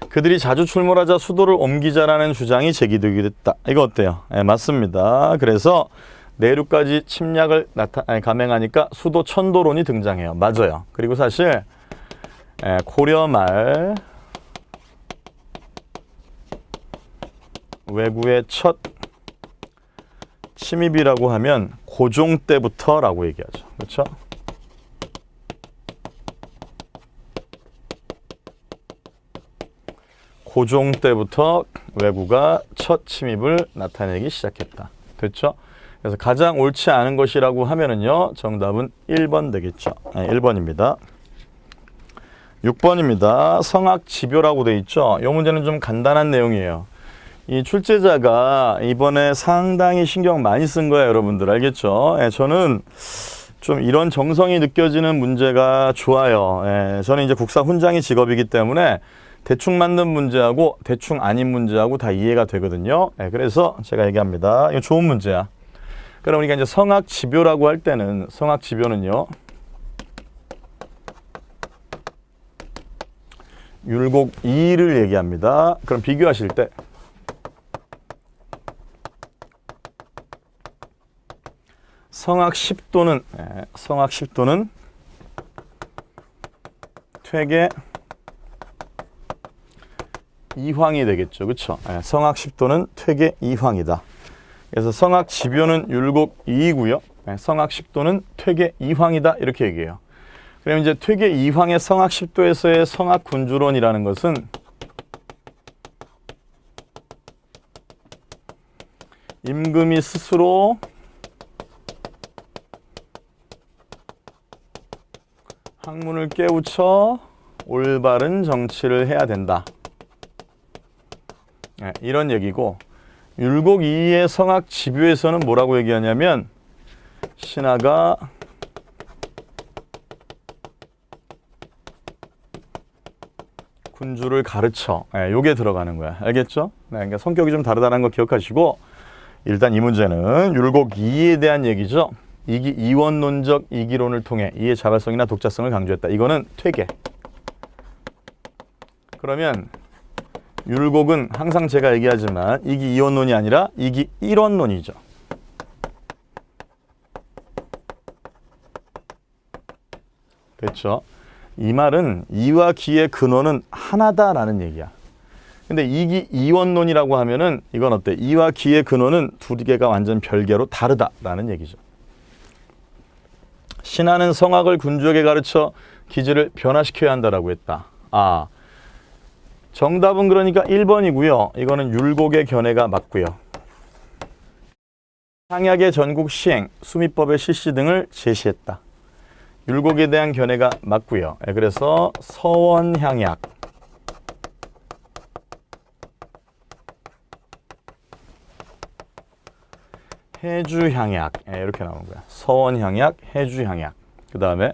그들이 자주 출몰하자 수도를 옮기자라는 주장이 제기되기도 했다. 이거 어때요? 네, 맞습니다. 그래서 내륙까지 침략을 감행하니까 수도 천도론이 등장해요. 맞아요. 그리고 사실 고려 말 왜구의 첫 침입이라고 하면 고종 때부터라고 얘기하죠. 그렇죠? 고종 때부터 왜구가 첫 침입을 나타내기 시작했다. 됐죠? 그래서 가장 옳지 않은 것이라고 하면은요, 정답은 1번 되겠죠. 1번입니다. 6번입니다. 성악지묘라고 돼 있죠. 이 문제는 좀 간단한 내용이에요. 이 출제자가 이번에 상당히 신경 많이 쓴 거예요, 여러분들. 알겠죠? 저는 좀 이런 정성이 느껴지는 문제가 좋아요. 저는 이제 국사 훈장이 직업이기 때문에 대충 맞는 문제하고 대충 아닌 문제하고 다 이해가 되거든요. 그래서 제가 얘기합니다. 이거 좋은 문제야. 그럼 우리가 이제 성악지묘라고 할 때는 성악지묘는요, 율곡 2를 얘기합니다. 그럼 비교하실 때 성악 10도는 퇴계 이황이 되겠죠. 그렇죠? 성악 10도는 퇴계 이황이다. 그래서 성악 지묘는 율곡 2이고요. 성악 10도는 퇴계 이황이다. 이렇게 얘기해요. 그럼 이제 퇴계 이황의 성악 10도에서의 성악 군주론이라는 것은 임금이 스스로 학문을 깨우쳐 올바른 정치를 해야 된다. 이런 얘기고, 율곡 2의 성악 지뷰에서는 뭐라고 얘기하냐면 신하가 군주를 가르쳐. 요게 들어가는 거야. 알겠죠? 그러니까 성격이 좀 다르다는 거 기억하시고, 일단 이 문제는 율곡 2에 대한 얘기죠. 이원론적 이기론을 통해 이의 자발성이나 독자성을 강조했다. 이거는 퇴계. 그러면 율곡은 항상 제가 얘기하지만 이기 이원론이 아니라 이기 일원론이죠. 됐죠? 이 말은 이와 기의 근원은 하나다라는 얘기야. 근데 이기 이원론이라고 하면은 이건 어때? 이와 기의 근원은 두 개가 완전 별개로 다르다라는 얘기죠. 신하는 성악을 군주에게 가르쳐 기질을 변화시켜야 한다라고 했다. 정답은 그러니까 1번이고요. 이거는 율곡의 견해가 맞고요. 향약의 전국 시행, 수미법의 실시 등을 제시했다. 율곡에 대한 견해가 맞고요. 그래서 서원향약, 해주향약 이렇게 나오는 거야. 서원향약, 해주향약. 그 다음에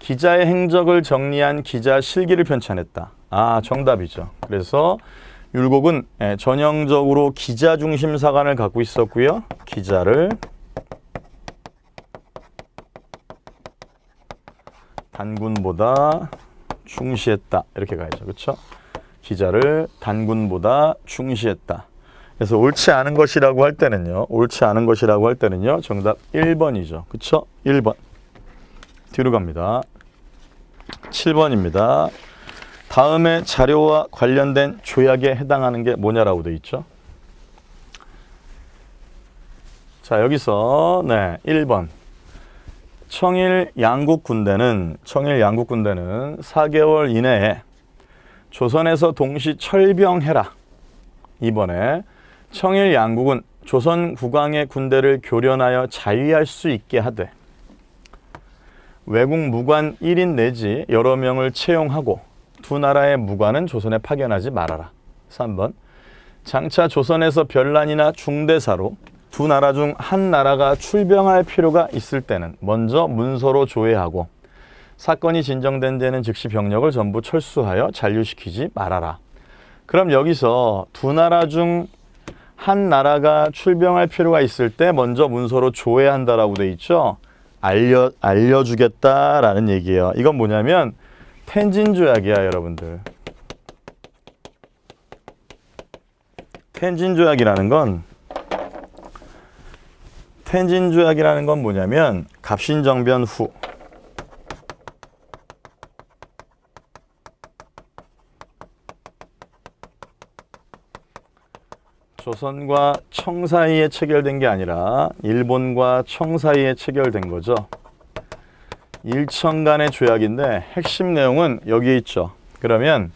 기자의 행적을 정리한 기자 실기를 편찬했다. 아, 정답이죠. 그래서 율곡은 전형적으로 기자 중심 사관을 갖고 있었고요. 기자를 단군보다 중시했다. 이렇게 가야죠. 그렇죠? 기자를 단군보다 중시했다. 그래서 옳지 않은 것이라고 할 때는요. 옳지 않은 것이라고 할 때는요. 정답 1번이죠. 그렇죠? 1번. 뒤로 갑니다. 7번입니다. 다음에 자료와 관련된 조약에 해당하는 게 뭐냐라고 되어 있죠. 자, 여기서 1번. 청일 양국 군대는 4개월 이내에 조선에서 동시 철병해라. 2번에 청일 양국은 조선 국왕의 군대를 교련하여 자위할 수 있게 하되 외국 무관 1인 내지 여러 명을 채용하고 두 나라의 무관은 조선에 파견하지 말아라. 3번 장차 조선에서 변란이나 중대사로 두 나라 중 한 나라가 출병할 필요가 있을 때는 먼저 문서로 조회하고 사건이 진정된 데는 즉시 병력을 전부 철수하여 잔류시키지 말아라. 그럼 여기서 두 나라 중 한 나라가 출병할 필요가 있을 때 먼저 문서로 조회한다라고 돼 있죠. 알려주겠다라는 얘기예요. 이건 뭐냐면 텐진조약이야, 여러분들. 텐진조약이라는 건 뭐냐면 갑신정변 후 조선과 청 사이에 체결된 게 아니라 일본과 청 사이에 체결된 거죠. 일청 간의 조약인데 핵심 내용은 여기에 있죠. 그러면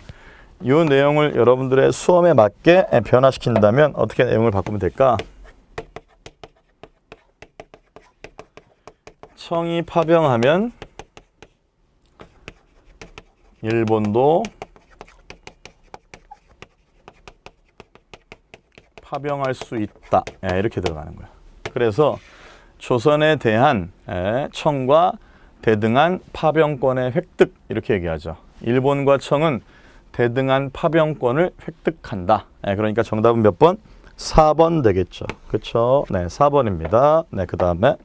이 내용을 여러분들의 수험에 맞게 변화시킨다면 어떻게 내용을 바꾸면 될까? 청이 파병하면 일본도 파병할 수 있다. 이렇게 들어가는 거야. 그래서 조선에 대한 청과 대등한 파병권의 획득 이렇게 얘기하죠. 일본과 청은 대등한 파병권을 획득한다. 그러니까 정답은 몇 번? 4번 되겠죠. 그렇죠? 네, 4번입니다. 네, 그 다음에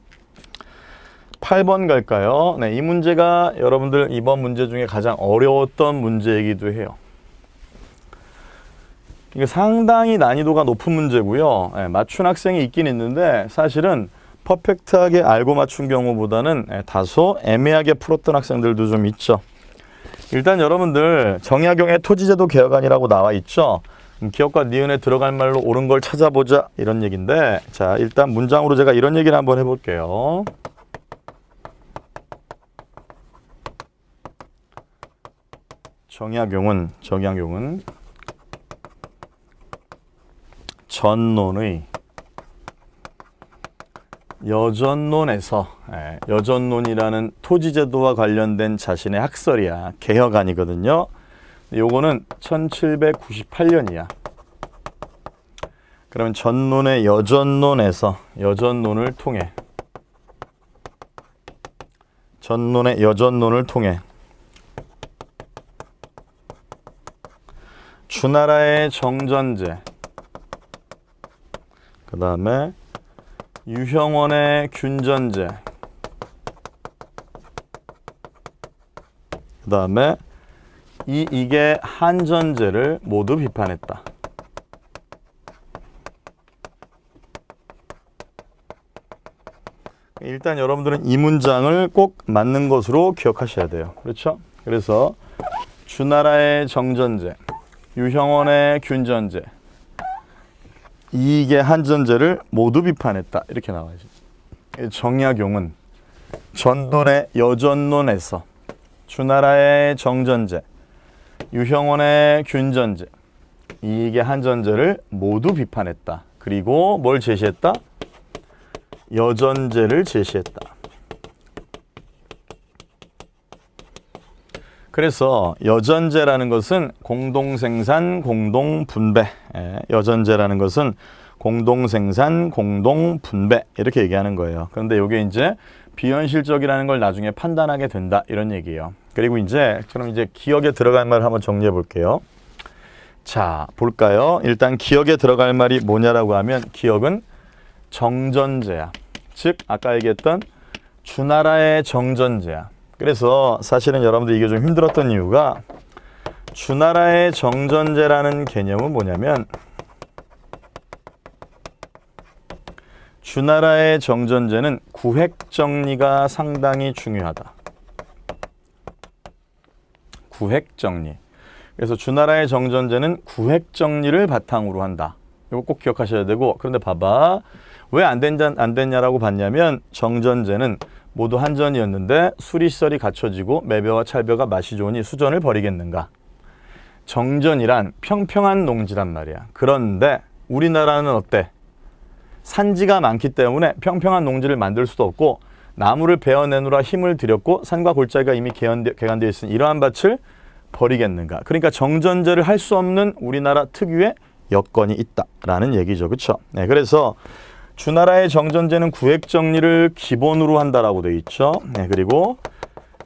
8번 갈까요? 네, 이 문제가 여러분들 이번 문제 중에 가장 어려웠던 문제이기도 해요. 이게 상당히 난이도가 높은 문제고요. 맞춘 학생이 있긴 있는데 사실은 퍼펙트하게 알고 맞춘 경우보다는 다소 애매하게 풀었던 학생들도 좀 있죠. 일단 여러분들 정약용의 토지제도 개혁안이라고 나와 있죠. 기억과 니은에 들어갈 말로 옳은 걸 찾아보자 이런 얘기인데, 자, 일단 문장으로 제가 이런 얘기를 한번 해볼게요. 정약용은 전론의 여전론에서, 여전론이라는 토지제도와 관련된 자신의 학설이야. 개혁안이거든요. 요거는 1798년이야. 그러면 전론의 여전론에서 여전론을 통해 주나라의 정전제, 그 다음에 유형원의 균전제, 그 다음에 이익의 한전제를 모두 비판했다. 일단 여러분들은 이 문장을 꼭 맞는 것으로 기억하셔야 돼요. 그렇죠? 그래서 주나라의 정전제, 유형원의 균전제, 이익의 한전제를 모두 비판했다. 이렇게 나와야죠. 정약용은 전론의 여전론에서 주나라의 정전제, 유형원의 균전제, 이익의 한전제를 모두 비판했다. 그리고 뭘 제시했다? 여전제를 제시했다. 그래서 여전제라는 것은 공동생산, 공동분배. 여전제라는 것은 공동생산, 공동분배 이렇게 얘기하는 거예요. 그런데 이게 이제 비현실적이라는 걸 나중에 판단하게 된다 이런 얘기예요. 그리고 이제 그럼 이제 기억에 들어갈 말을 한번 정리해 볼게요. 자, 볼까요? 일단 기억에 들어갈 말이 뭐냐라고 하면 기억은 정전제야. 즉 아까 얘기했던 주나라의 정전제야. 그래서 사실은 여러분들 이게 좀 힘들었던 이유가 주나라의 정전제라는 개념은 뭐냐면 주나라의 정전제는 구획정리가 상당히 중요하다. 구획정리. 그래서 주나라의 정전제는 구획정리를 바탕으로 한다. 이거 꼭 기억하셔야 되고, 그런데 봐봐. 왜 안 됐냐라고 봤냐면 정전제는 모두 한전이었는데 수리시설이 갖춰지고 매벼와 찰벼가 맛이 좋으니 수전을 벌이겠는가. 정전이란 평평한 농지란 말이야. 그런데 우리나라는 어때? 산지가 많기 때문에 평평한 농지를 만들 수도 없고 나무를 베어내느라 힘을 들였고 산과 골짜기가 이미 개간되어 있으니 이러한 밭을 버리겠는가. 그러니까 정전제를 할 수 없는 우리나라 특유의 여건이 있다라는 얘기죠. 그렇죠? 네, 그래서 주나라의 정전제는 구획정리를 기본으로 한다라고 되어 있죠. 네, 그리고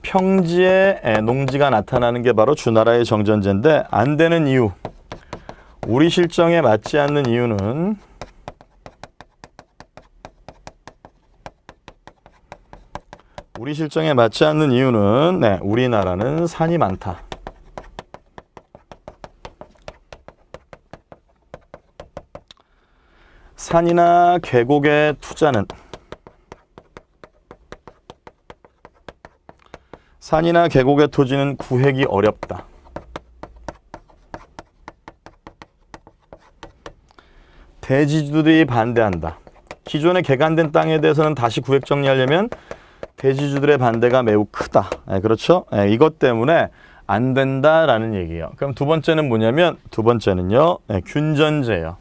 평지에 농지가 나타나는 게 바로 주나라의 정전제인데 안 되는 이유, 우리 실정에 맞지 않는 이유는 네, 우리나라는 산이 많다. 산이나 계곡의 투자는 산이나 계곡의 토지는 구획이 어렵다. 대지주들이 반대한다. 기존에 개간된 땅에 대해서는 다시 구획 정리하려면 대지주들의 반대가 매우 크다. 네, 그렇죠? 네, 이것 때문에 안 된다라는 얘기예요. 그럼 두 번째는 뭐냐면 두 번째는요. 네, 균전제예요.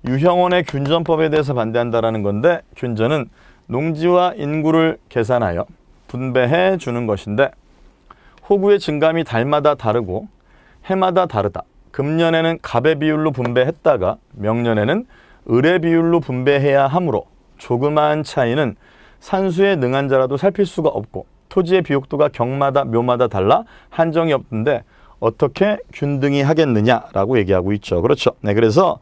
유형원의 균전법에 대해서 반대한다라는 건데 균전은 농지와 인구를 계산하여 분배해 주는 것인데 호구의 증감이 달마다 다르고 해마다 다르다. 금년에는 갑의 비율로 분배했다가 명년에는 을의 비율로 분배해야 하므로 조그마한 차이는 산수에 능한 자라도 살필 수가 없고 토지의 비옥도가 경마다 묘마다 달라 한정이 없는데 어떻게 균등히 하겠느냐라고 얘기하고 있죠. 그렇죠. 네, 그래서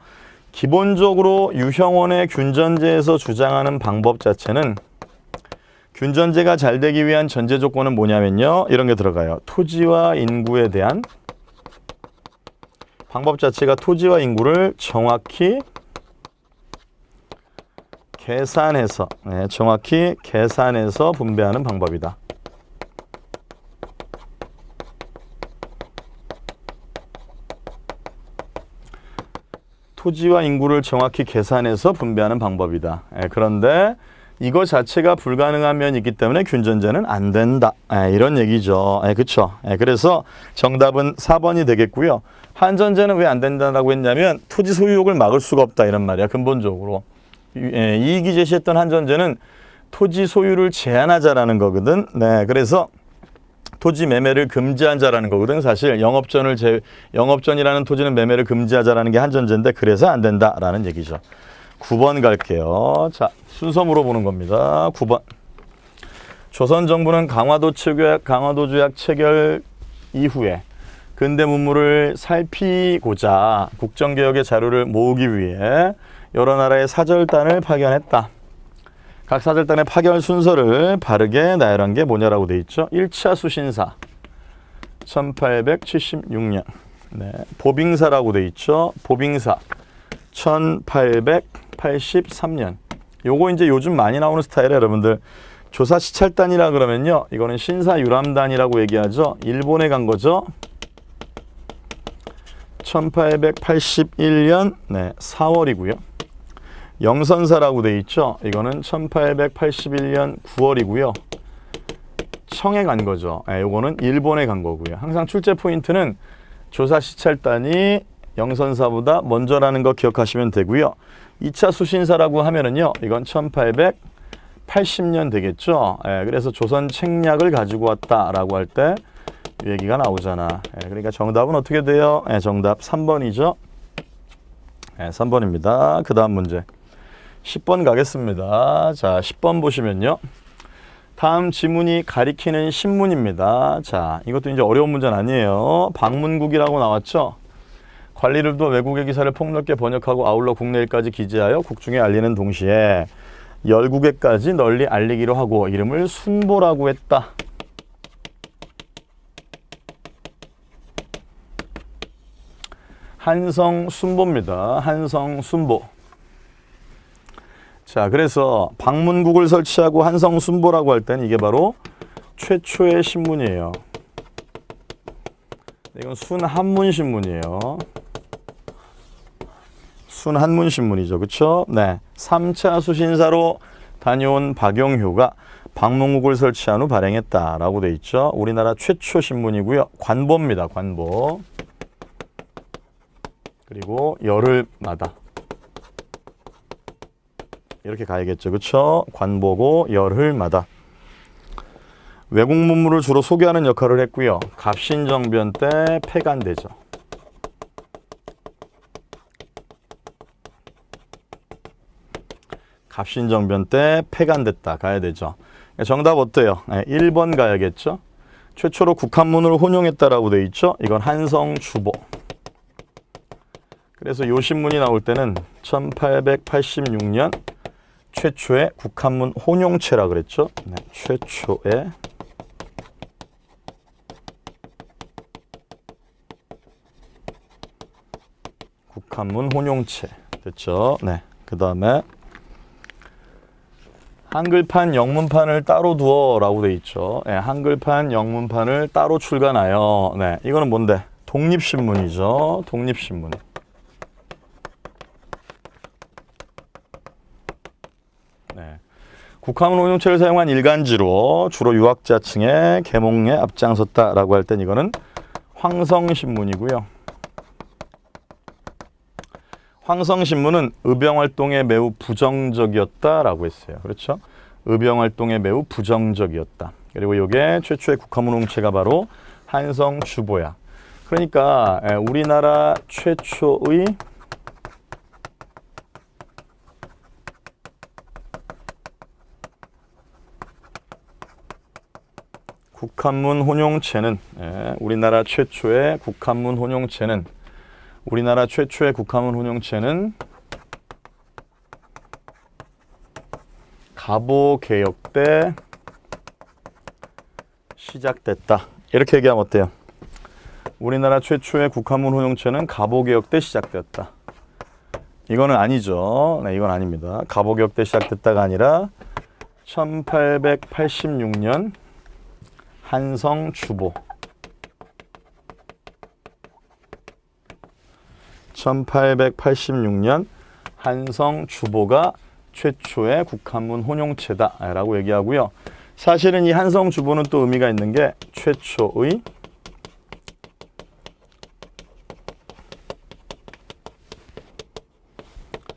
기본적으로 유형원의 균전제에서 주장하는 방법 자체는 균전제가 잘 되기 위한 전제 조건은 뭐냐면요. 이런 게 들어가요. 토지와 인구에 대한 방법 자체가 토지와 인구를 정확히 계산해서 정확히 계산해서 분배하는 방법이다. 토지와 인구를 정확히 계산해서 분배하는 방법이다. 그런데 이거 자체가 불가능한 면이 있기 때문에 균전제는 안 된다. 이런 얘기죠. 그렇죠. 그래서 정답은 4번이 되겠고요. 한전제는 왜 안 된다라고 했냐면 토지 소유욕을 막을 수가 없다 이런 말이야. 근본적으로. 이익이 제시했던 한전제는 토지 소유를 제한하자라는 거거든. 네, 그래서 토지 매매를 금지한 자라는 거거든. 사실 영업전이라는 토지는 매매를 금지하자라는 게 한전제인데 그래서 안 된다라는 얘기죠. 9번 갈게요. 자, 순서 물어보는 겁니다. 9번. 조선 정부는 강화도 조약 체결 이후에 근대 문물을 살피고자 국정개혁의 자료를 모으기 위해 여러 나라의 사절단을 파견했다. 각 사절단의 파견 순서를 바르게 나열한 게 뭐냐라고 돼 있죠. 1차 수신사 1876년. 네, 보빙사라고 돼 있죠. 보빙사 1883년. 요거 이제 요즘 많이 나오는 스타일이에요, 여러분들. 조사 시찰단이라 그러면요. 이거는 신사유람단이라고 얘기하죠. 일본에 간 거죠. 1881년 4월이고요. 영선사라고 돼 있죠. 이거는 1881년 9월이고요. 청에 간 거죠. 이거는 일본에 간 거고요. 항상 출제 포인트는 조사 시찰단이 영선사보다 먼저라는 거 기억하시면 되고요. 2차 수신사라고 하면은요. 이건 1880년 되겠죠. 그래서 조선 책략을 가지고 왔다라고 할 때 얘기가 나오잖아. 그러니까 정답은 어떻게 돼요? 정답 3번이죠. 3번입니다. 그 다음 문제 10번 가겠습니다. 자, 10번 보시면요. 다음 지문이 가리키는 신문입니다. 자, 이것도 이제 어려운 문제는 아니에요. 방문국이라고 나왔죠. 관리를 둬 외국의 기사를 폭넓게 번역하고 아울러 국내 일까지 기재하여 국중에 알리는 동시에 열국에까지 널리 알리기로 하고 이름을 순보라고 했다. 한성순보입니다. 한성순보. 자, 그래서 방문국을 설치하고 한성순보라고 할 때는 이게 바로 최초의 신문이에요. 이건 순한문신문이에요. 순한문신문이죠. 그렇죠? 네. 3차 수신사로 다녀온 박용효가 방문국을 설치한 후 발행했다라고 돼 있죠. 우리나라 최초 신문이고요. 관보입니다. 관보. 그리고 열흘마다 이렇게 가야겠죠. 그렇죠? 관보고 열흘마다. 외국 문물을 주로 소개하는 역할을 했고요. 갑신정변 때 폐간되죠. 갑신정변 때 폐간됐다 가야 되죠. 정답 어때요? 1번 가야겠죠. 최초로 국한문을 혼용했다라고 돼 있죠. 이건 한성주보. 그래서 요 신문이 나올 때는 1886년 최초의 국한문 혼용체라 그랬죠. 네, 최초의 국한문 혼용체 됐죠. 네, 그 다음에 한글판, 영문판을 따로 두어라고 돼 있죠. 네, 한글판, 영문판을 따로 출간하여. 네, 이거는 뭔데? 독립신문이죠. 독립신문. 네. 국한문 혼용체를 사용한 일간지로 주로 유학자층의 계몽에 앞장섰다라고 할 땐 이거는 황성신문이고요. 황성신문은 의병활동에 매우 부정적이었다라고 했어요. 그렇죠? 의병활동에 매우 부정적이었다. 그리고 이게 최초의 국한문 혼용체가 바로 한성주보야. 그러니까 우리나라 최초의 국한문 혼용체는 우리나라 최초의 국한문 혼용체는 갑오개혁 때 시작됐다. 이렇게 얘기하면 어때요? 우리나라 최초의 국한문 혼용체는 갑오개혁 때 시작되었다. 이거는 아니죠. 네, 이건 아닙니다. 갑오개혁 때 시작됐다가 아니라 1886년 한성주보. 1886년 한성주보가 최초의 국한문 혼용체다라고 얘기하고요. 사실은 이 한성주보는 또 의미가 있는 게 최초의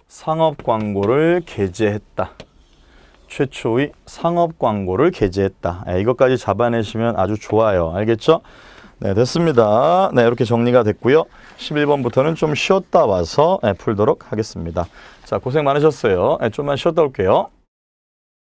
상업광고를 게재했다. 최초의 상업광고를 게재했다. 이것까지 잡아내시면 아주 좋아요. 알겠죠? 네, 됐습니다. 네, 이렇게 정리가 됐고요. 11번부터는 좀 쉬었다 와서 풀도록 하겠습니다. 자, 고생 많으셨어요. 좀만 쉬었다 올게요.